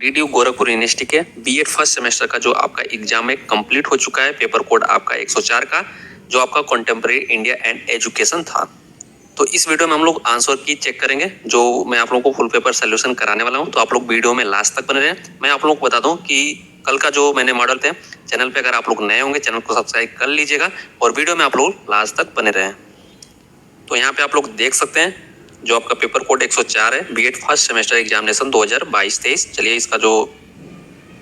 DDU Gorakhpur university के BEd first semester का जो आपका एग्जाम है कंप्लीट हो चुका है। पेपर कोड आपका 104 का जो आपका कंटेम्प्रेरी इंडिया एंड एजुकेशन था। तो इस वीडियो में हम लोग आंसर की चेक करेंगे, जो मैं आप लोगों को फुल पेपर सोल्यूशन कराने वाला हूं। तो आप लोग वीडियो में लास्ट तक बने रहें। मैं आप लोगों को बता दूं कि कल का जो मैंने मॉडल थे चैनल पे, अगर आप लोग नए होंगे चैनल को सब्सक्राइब कर लीजिएगा और वीडियो में आप लोग लास्ट तक बने रहें। तो यहाँ पे आप लोग देख सकते हैं जो आपका पेपर कोड 104 है, बीएड फर्स्ट सेमेस्टर एग्जामिनेशन 2022-23। चलिए इसका जो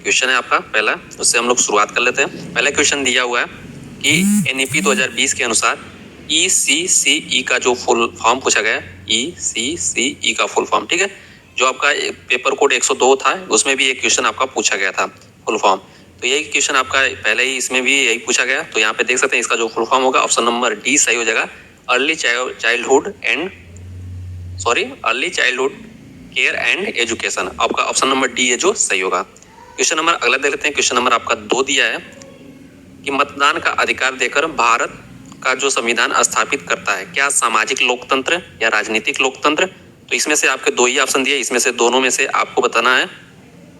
क्वेश्चन है आपका पहला, उससे हम लोग शुरुआत कर लेते हैं। पहला क्वेश्चन दिया हुआ है कि एनईपी 2020 के अनुसार ईसीसीई का जो फुल फॉर्म पूछा गया है, ईसीसीई का फुल फॉर्म, ठीक है। जो आपका पेपर कोड 102 था उसमें भी एक क्वेश्चन आपका पूछा गया था फुल फॉर्म। तो यही क्वेश्चन आपका पहले ही इसमें भी यही पूछा गया। तो यहाँ पे देख सकते हैं इसका जो फुल फॉर्म होगा ऑप्शन नंबर डी सही हो जाएगा। Early childhood care and education, आपका ऑप्शन नंबर डी है जो सही होगा। क्वेश्चन नंबर अगला देख लेते हैं। क्वेश्चन नंबर आपका 2 दिया है कि मतदान का अधिकार देकर भारत का जो संविधान स्थापित करता है, क्या सामाजिक लोकतंत्र या राजनीतिक लोकतंत्र। तो इसमें से आपके 2 ही ऑप्शन दिए, इसमें से दोनों में से आपको बताना है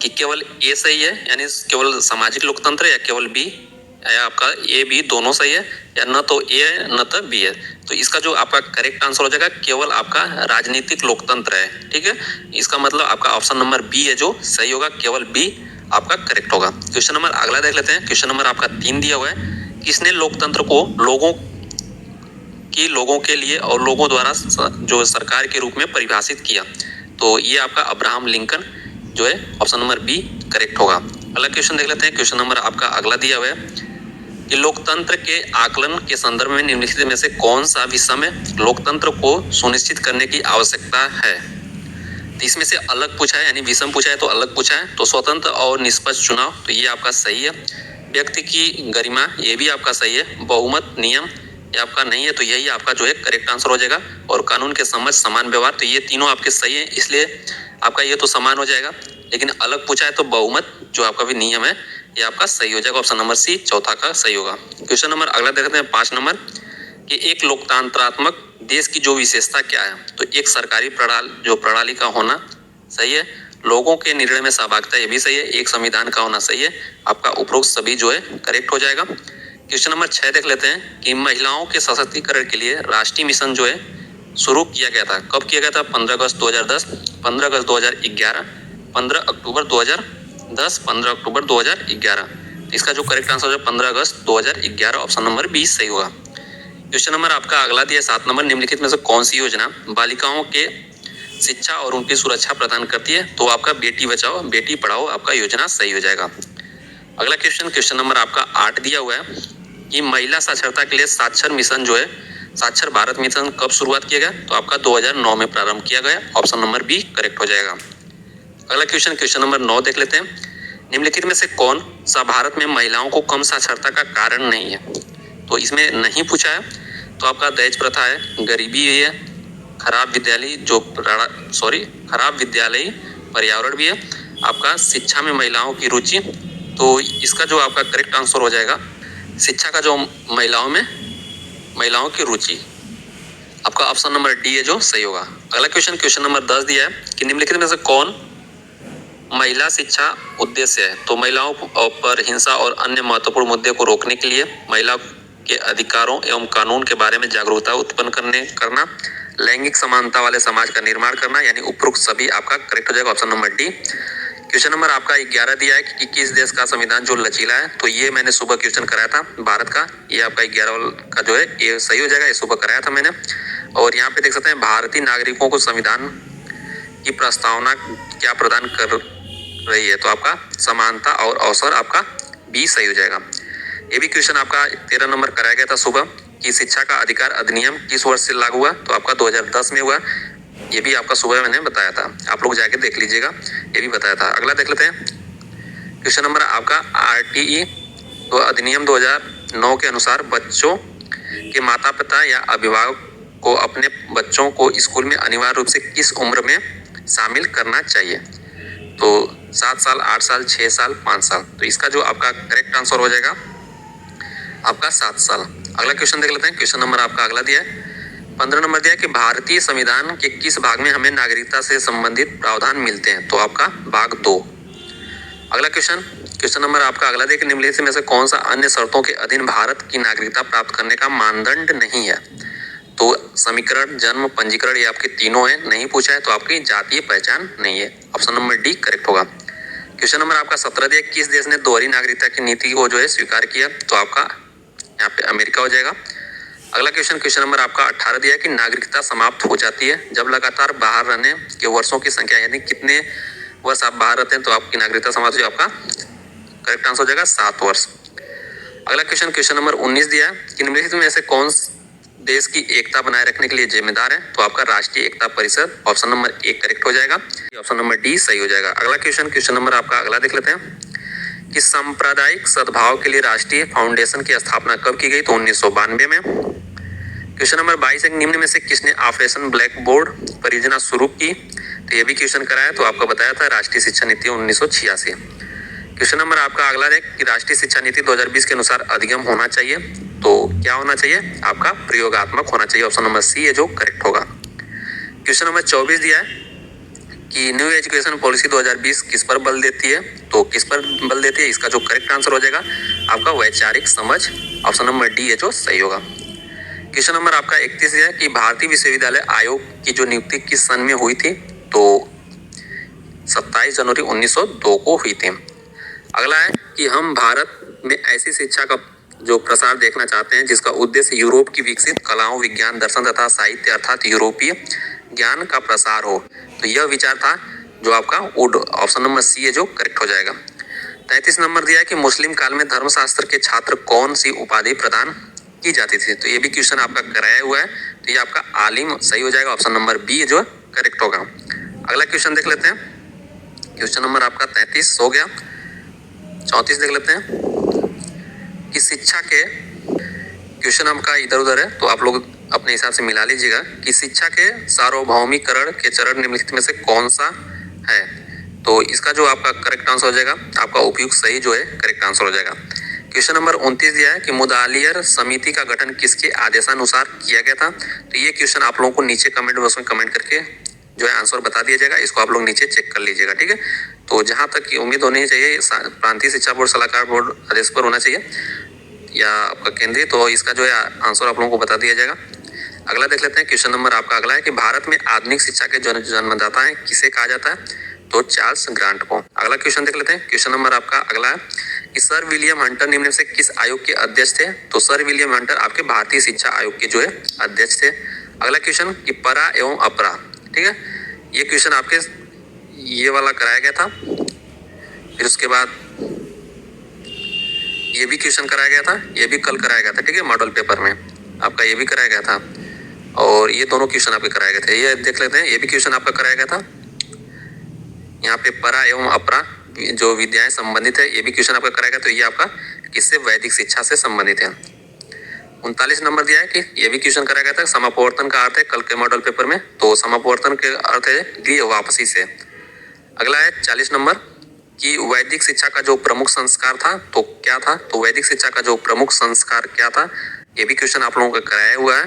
कि केवल ए सही है, यानी केवल सामाजिक लोकतंत्र, या केवल बी, या आपका ए बी दोनों सही है, या न तो ए है न तो बी है। तो इसका जो आपका करेक्ट आंसर हो जाएगा केवल आपका राजनीतिक लोकतंत्र है, ठीक है। इसका मतलब आपका ऑप्शन नंबर बी है जो सही होगा, केवल बी आपका करेक्ट होगा। क्वेश्चन नंबर अगला देख लेते हैं। क्वेश्चन नंबर आपका 3 दिया हुआ है, किसने लोकतंत्र को लोगों के लिए और लोगों द्वारा जो सरकार के रूप में परिभाषित किया। तो ये आपका अब्राहम लिंकन जो है, ऑप्शन नंबर बी करेक्ट होगा। अगला क्वेश्चन देख लेते हैं। क्वेश्चन नंबर आपका अगला दिया हुआ है कि लोकतंत्र के आकलन के संदर्भ में निम्नलिखित में से कौन सा विषम लोकतंत्र को सुनिश्चित करने की आवश्यकता है। तो इसमें से अलग पूछा है, यानी विषम पूछा है तो अलग पूछा है। तो स्वतंत्र और निष्पक्ष चुनाव, तो ये आपका सही है। व्यक्ति की गरिमा, ये भी आपका सही है। बहुमत नियम, ये आपका नहीं है, तो यही आपका जो है करेक्ट आंसर हो जाएगा। और कानून के समझ समान व्यवहार, तो ये तीनों आपके सही है, इसलिए आपका ये तो समान हो जाएगा। लेकिन अलग पूछा है तो बहुमत जो आपका भी नियम है ये आपका सही हो जाएगा, ऑप्शन नंबर सी चौथा का सही होगा। क्वेश्चन नंबर अगला देखते हैं 5 नंबर कि एक लोकतांत्रात्मक देश की जो विशेषता क्या है। तो एक सरकारी प्रणाली का होना सही है। लोगों के निर्णय में सहभागिता, ये भी सही है। एक संविधान का होना सही है। आपका उपरोक्त सभी जो है करेक्ट हो जाएगा। क्वेश्चन नंबर 6 देख लेते हैं कि महिलाओं के सशक्तिकरण के लिए राष्ट्रीय मिशन जो है शुरू किया गया था, कब किया गया था। 15 अगस्त 2010, 15 अगस्त 2011, 15 अक्टूबर 2010, 15 अक्टूबर 2011। इसका जो करेक्ट आंसर है 15 अगस्त 2011, ऑप्शन नंबर 20 सही होगा। क्वेश्चन नंबर आपका अगला दिया 7 नंबर, निम्नलिखित में से कौन सी योजना बालिकाओं के शिक्षा और उनकी सुरक्षा प्रदान करती है। तो आपका बेटी बचाओ बेटी पढ़ाओ आपका योजना सही हो जाएगा। अगला क्वेश्चन नंबर आपका 8 दिया हुआ है कि महिला साक्षरता के लिए साक्षर मिशन जो है, साक्षर भारत मिशन कब शुरुआत किया गया। तो आपका 2009 में प्रारंभ किया गया, ऑप्शन नंबर बी करेक्ट हो जाएगा। अगला क्वेश्चन नंबर 9 देख लेते हैं। निम्नलिखित में से कौन सा भारत में महिलाओं को कम साक्षरता का कारण नहीं है। तो इसमें नहीं पूछा है, तो आपका दहेज प्रथा है, गरीबी है, खराब विद्यालय पर्यावरण भी है, आपका शिक्षा में महिलाओं की रुचि। तो इसका जो आपका करेक्ट आंसर हो जाएगा शिक्षा का जो महिलाओं की रुचि, आपका ऑप्शन नंबर डी है जो सही होगा। अगला क्वेश्चन नंबर 10 दिया है कि निम्नलिखित में से कौन महिला शिक्षा उद्देश्य है। तो महिलाओं पर हिंसा और अन्य महत्वपूर्ण मुद्दे को रोकने के लिए महिला के अधिकारों एवं कानून के बारे में जागरूकता उत्पन्न करना, लैंगिक समानता वाले समाज का निर्माण करना, यानी उपरोक्त सभी आपका करेक्ट हो जाएगा, option number D. Question number आपका 11 दिया है कि किस देश का संविधान जो लचीला है। तो ये मैंने सुबह क्वेश्चन कराया था भारत का, ये आपका 11 का जो है ये सही हो जाएगा, ये सुबह कराया था मैंने। और यहाँ पे देख सकते हैं भारतीय नागरिकों को संविधान की प्रस्तावना क्या प्रदान कर रही है। तो आपका समानता और अवसर आपका बी सही हो जाएगा। ये भी क्वेश्चन आपका 13 नंबर कराया गया था सुबह कि शिक्षा का अधिकार अधिनियम किस वर्ष से लागू हुआ। तो आपका 2010 में हुआ, ये भी आपका सुबह मैंने बताया था, आप लोग जाके देख लीजिएगा, ये भी बताया था। अगला देख लेते हैं। क्वेश्चन नंबर आपका आरटीई तो अधिनियम 2009 के अनुसार बच्चों के माता पिता या अभिभावक को अपने बच्चों को स्कूल में अनिवार्य रूप से किस उम्र में शामिल करना चाहिए। तो 7 साल, 8 साल, 6 साल, 5 साल। तो इसका जो आपका करेक्ट आंसर हो जाएगा आपका 7 साल। अगला क्वेश्चन देख लेते हैं। क्वेश्चन नंबर आपका अगला दिया है 15 नंबर दिया कि भारतीय संविधान के किस भाग में हमें नागरिकता से संबंधित प्रावधान मिलते हैं। तो आपका भाग 2। अगला क्वेश्चन, क्वेश्चन नंबर आपका अगला देखिए, निम्नलिखित में से कौन सा अन्य शर्तों के अधीन भारत की नागरिकता प्राप्त करने का मानदंड नहीं है? तो समीकरण, जन्म, पंजीकरण, ये आपके तीनों है, नहीं पूछा है तो आपकी जातीय पहचान नहीं है। ऑप्शन नंबर डी करेक्ट होगा। क्वेश्चन नंबर आपका 17 दिया, किस देश ने दोहरी नागरिकता की नीति को जो है स्वीकार किया? तो आपका यहाँ पे अमेरिका हो जाएगा। अगला क्वेश्चन, क्वेश्चन नंबर आपका 18 दिया कि नागरिकता समाप्त हो जाती है जब लगातार बाहर रहने के वर्षों की संख्या, यानी कितने वर्ष आप बाहर रहते हैं तो आपकी नागरिकता समाप्त हो जाए? आपका करेक्ट आंसर हो जाएगा 7 वर्ष। अगला क्वेश्चन, क्वेश्चन नंबर 19 दिया कि निम्नलिखित में से कौन देश की एकता बनाए रखने के लिए जिम्मेदार है? तो आपका राष्ट्रीय Ekta Parishad. Option number 1 correct हो जाएगा, ऑप्शन नंबर डी सही हो जाएगा। अगला क्वेश्चन, क्वेश्चन नंबर आपका अगला देख लेते हैं कि सांप्रदायिक सद्भाव के लिए राष्ट्रीय फाउंडेशन की स्थापना कब की गई? तो 1992 में। क्वेश्चन नंबर 22 है, निम्न में से किसने ऑपरेशन ब्लैक बोर्ड परियोजना शुरू की? तो ये भी क्वेश्चन कराया, तो आपको बताया था राष्ट्रीय शिक्षा नीति 1986। क्वेश्चन नंबर आपका अगला है कि राष्ट्रीय शिक्षा नीति 2020 के अनुसार अधिगम होना चाहिए, तो क्या होना चाहिए? आपका प्रयोगात्मक होना चाहिए। ऑप्शन नंबर सी है जो करेक्ट होगा। क्वेश्चन नंबर 24 दिया है कि न्यू एजुकेशन पॉलिसी 2020 किस पर बल देती है? तो किस पर बल देती है? इसका जो करेक्ट आंसर हो जाएगा आपका वैचारिक समझ। ऑप्शन नंबर डी है जो सही होगा। क्वेश्चन नंबर आपका 31 है कि भारतीय विश्वविद्यालय आयोग की जो नियुक्ति किस सन में हुई थी? तो 27 जनवरी 1902 को हुई थी। अगला है कि हम भारत में ऐसी शिक्षा का जो प्रसार देखना चाहते हैं जिसका उद्देश्य यूरोप की विकसित कलाओं, विज्ञान, दर्शन तथा साहित्य अर्थात यूरोपीय ज्ञान का प्रसार हो। तो यह विचार था जो आपका वुड। ऑप्शन नंबर सी है जो करेक्ट हो जाएगा। 33 नंबर दिया है कि मुस्लिम काल में धर्मशास्त्र के छात्र कौन सी उपाधि प्रदान की जाती थी? तो ये भी क्वेश्चन आपका कराया हुआ है, तो ये आपका आलिम सही हो जाएगा। ऑप्शन नंबर बी जो करेक्ट होगा। अगला क्वेश्चन देख लेते हैं, क्वेश्चन नंबर आपका 33 हो गया। 34 देख लेते हैं कि शिक्षा के, क्वेश्चन आपका इधर उधर है तो आप लोग अपने हिसाब से मिला लीजिएगा कि शिक्षा के सार्वभौमिकरण के चरण निम्नलिखित में से कौन सा है? तो इसका जो आपका करेक्ट आंसर हो जाएगा आपका उपयुक्त सही जो है करेक्ट आंसर हो जाएगा। क्वेश्चन नंबर 29 दिया है कि मुदालियर समिति का गठन किसके आदेशानुसार किया गया था? तो ये क्वेश्चन आप लोगों को नीचे कमेंट बॉक्स में कमेंट करके जो है आंसर बता दिया जाएगा, इसको आप लोग नीचे चेक कर लीजिएगा, ठीक है। तो जहां तक की उम्मीद होनी चाहिए प्रांतीय शिक्षा बोर्ड सलाहकार बोर्ड आदेश पर होना चाहिए या आपका केंद्रीय, तो इसका जो है आंसर आप लोगों को बता दिया जाएगा। अगला देख लेते हैं, क्वेश्चन नंबर आपका अगला है कि भारत में आधुनिक शिक्षा के जन्मदाता है किसे कहा जाता है? तो चार्ल्स ग्रांट को। अगला क्वेश्चन देख लेते हैं, क्वेश्चन नंबर आपका अगला है कि सर विलियम हंटर निम्न से किस आयोग के अध्यक्ष थे? तो सर विलियम हंटर आपके भारतीय शिक्षा आयोग के जो है अध्यक्ष थे। अगला क्वेश्चन कि परा एवं अपरा, ठीक है, ये क्वेश्चन आपके ये वाला कराया गया था, फिर उसके बाद ये भी क्वेश्चन कराया गया था, ये भी कल कराया गया था, ठीक है, मॉडल पेपर में आपका ये भी कराया गया था, और ये दोनों क्वेश्चन आपके कराए गए थे। ये देख लेते हैं, ये भी क्वेश्चन आपका कराया गया था। यहाँ पे परा एवं अपरा जो विद्याएं संबंधित है, ये भी क्वेश्चन आपका कराया गया, तो ये आपका किससे? वैदिक शिक्षा से संबंधित है। 39 नंबर दिया है कि ये भी क्वेश्चन कराया गया था, समापवर्तन का अर्थ है कल के मॉडल पेपर में, तो समापवर्तन के अर्थ है कि वापसी से। अगला है 40 नंबर कि वैदिक शिक्षा का जो प्रमुख संस्कार था तो क्या था? तो वैदिक शिक्षा का जो प्रमुख संस्कार क्या था? ये भी क्वेश्चन आप लोगों का कराया हुआ है,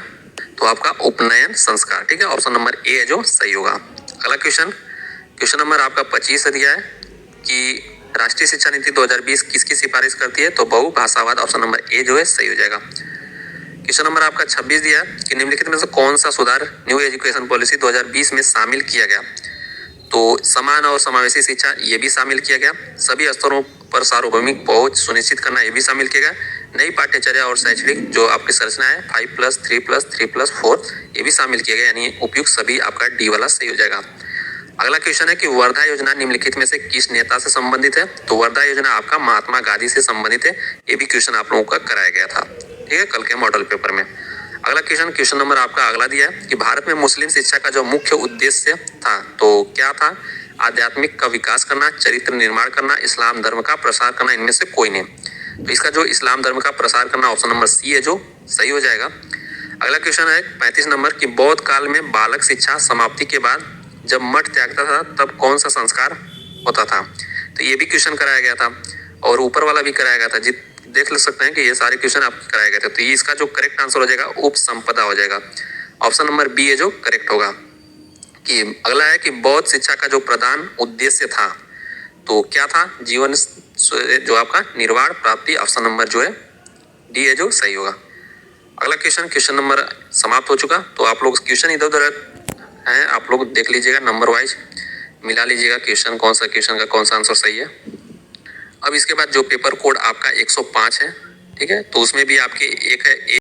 तो आपका उपनयन संस्कार, ठीक है, ऑप्शन नंबर ए है जो सही होगा। अगला क्वेश्चन, क्वेश्चन नंबर आपका 25 दिया है कि राष्ट्रीय शिक्षा नीति 2020 किसकी सिफारिश करती है? तो बहुभाषावाद। ऑप्शन नंबर ए जो है सही हो जाएगा। क्वेश्चन नंबर आपका 26 दिया है कि निम्नलिखित में से कौन सा सुधार न्यू एजुकेशन पॉलिसी 2020 में शामिल किया गया? तो समान और समावेशी शिक्षा ये भी शामिल किया गया, सभी स्तरों पर सार्वभौमिक पहुंच सुनिश्चित करना ये भी शामिल किया गया, नई पाठ्यचर्या और शैक्षणिक जो आपकी संरचना है 5+3+3+4 ये भी शामिल किया गया, यानी उपयुक्त सभी आपका डी वाला सही हो जाएगा। अगला क्वेश्चन है कि वर्धा योजना निम्नलिखित में से किस नेता से संबंधित है? तो वर्धा योजना आपका महात्मा गांधी से संबंधित है, ये भी क्वेश्चन आप लोगों का कराया गया था, ठीक है, कल के मॉडल पेपर में। अगला क्वेश्चन, क्वेश्चन नंबर आपका अगला दिया है कि भारत में मुस्लिम शिक्षा का जो मुख्य उद्देश्य था तो क्या था? आध्यात्मिक का विकास करना, चरित्र निर्माण करना, इस्लाम धर्म का प्रसार करना, इनमें से कोई नहीं। तो इसका जो इस्लाम धर्म का प्रसार करना ऑप्शन नंबर सी है जो सही हो जाएगा। अगला क्वेश्चन है 35 नंबर की बौद्ध काल में बालक शिक्षा समाप्ति के बाद जब मठ त्यागता था तब कौन सा संस्कार होता था? तो ये भी क्वेश्चन कराया गया था और ऊपर वाला भी कराया गया था, देख सकते हैं कि ये सारे क्वेश्चन आपके कराए गए थे, तो ये इसका जो करेक्ट आंसर हो जाएगा उपसंपदा हो जाएगा। ऑप्शन नंबर बी है जो करेक्ट होगा। कि अगला है कि बौद्ध शिक्षा का जो प्रधान उद्देश्य था तो क्या था, जीवन जो आपका निर्वाण प्राप्ति, ऑप्शन नंबर जो है डी है जो सही होगा। अगला क्वेश्चन नंबर समाप्त हो चुका। तो आप लोग क्वेश्चन इधर उधर है, आप लोग देख लीजिएगा, नंबर वाइज मिला लीजिएगा क्वेश्चन, कौन सा क्वेश्चन का कौन सा आंसर सही है। अब इसके बाद जो पेपर कोड आपका 105 है, ठीक है, तो उसमें भी आपके एक है